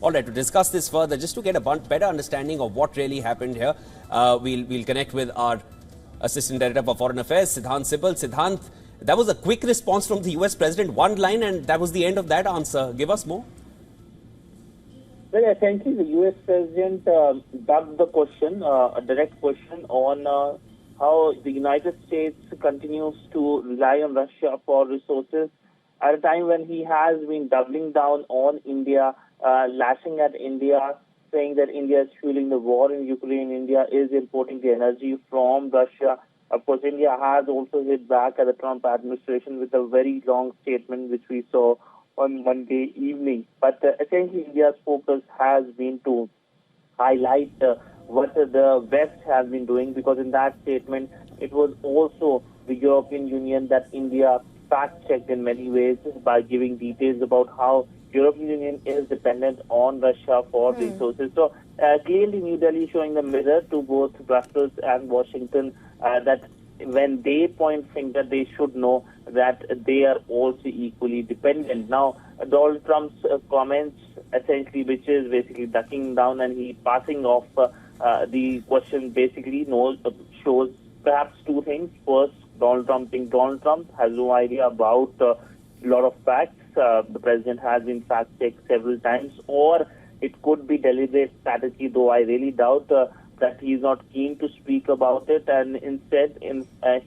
All right, to discuss this further, just to get a better understanding of what really happened here, we'll connect with our Assistant Director for Foreign Affairs, Siddhant Sibal. Siddhant, that was a quick response from the US President, one line, and that was the end of that answer. Give us more. Well, essentially, the US President dubbed the question, a direct question on how the United States continues to rely on Russia for resources at a time when he has been doubling down on India, lashing at India, saying that India is fueling the war in Ukraine, India is importing the energy from Russia. Of course, India has also hit back at the Trump administration with a very long statement, which we saw on Monday evening. But essentially, India's focus has been to highlight what the West has been doing, because in that statement, it was also the European Union that India fact-checked in many ways by giving details about how European Union is dependent on Russia for resources. So clearly New Delhi showing the mirror to both Brussels and Washington that when they point finger, they should know that they are also equally dependent. Now, Donald Trump's comments, essentially, which is basically ducking down and he passing off the question, basically shows perhaps two things. First, Donald Trump being Donald Trump has no idea about a lot of facts. The president has been fact-checked several times, or it could be deliberate strategy, though I really doubt that he is not keen to speak about it, and instead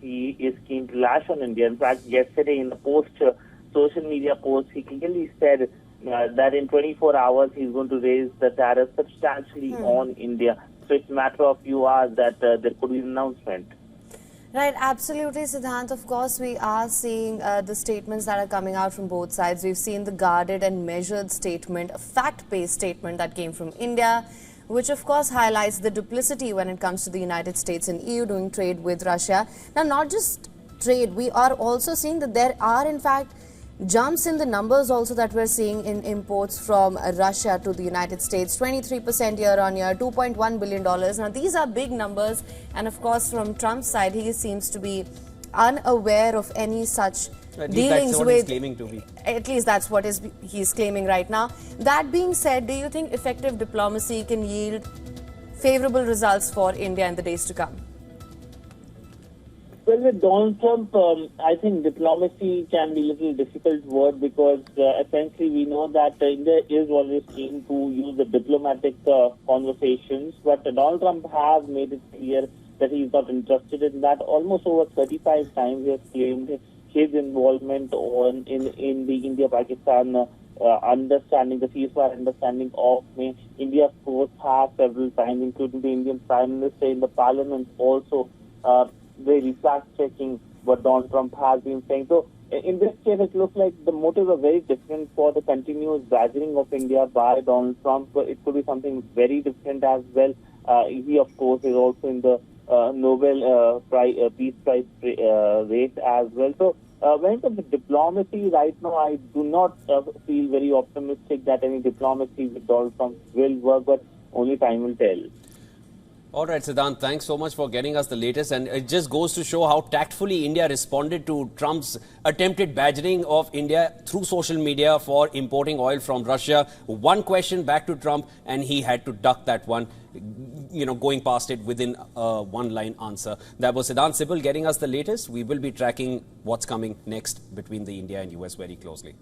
he is keen to lash on India. In fact, yesterday in the social media post, he clearly said that in 24 hours he's going to raise the tariffs substantially on India. So it's a matter of few hours that there could be an announcement. Right, absolutely, Siddhant. Of course, we are seeing the statements that are coming out from both sides. We've seen the guarded and measured statement, a fact-based statement that came from India, which of course highlights the duplicity when it comes to the United States and EU doing trade with Russia. Now, not just trade, we are also seeing that there are in fact jumps in the numbers also that we're seeing in imports from Russia to the United States, 23% year on year, $2.1 billion. Now, these are big numbers. And of course, from Trump's side, he seems to be unaware of any such dealings with. He's claiming to be. At least that's what he's claiming right now. That being said, do you think effective diplomacy can yield favorable results for India in the days to come? Well, with Donald Trump, I think diplomacy can be a little difficult word, because essentially we know that India is always keen to use the diplomatic conversations, but Donald Trump has made it clear that he's not interested in that. Almost over 35 times he has claimed his involvement in the India-Pakistan understanding, the ceasefire understanding of May. India, of course, has several times, including the Indian Prime Minister in the Parliament, also really fact-checking what Donald Trump has been saying. So in this case, it looks like the motives are very different for the continuous badgering of India by Donald Trump. So it could be something very different as well. He, of course, is also in the Nobel Peace Prize race as well. So when it comes to diplomacy, right now, I do not feel very optimistic that any diplomacy with Donald Trump will work, but only time will tell. All right, Siddhant, thanks so much for getting us the latest. And it just goes to show how tactfully India responded to Trump's attempted badgering of India through social media for importing oil from Russia. One question back to Trump, and he had to duck that one, going past it within a one-line answer. That was Siddhant Sibal getting us the latest. We will be tracking what's coming next between the India and US very closely.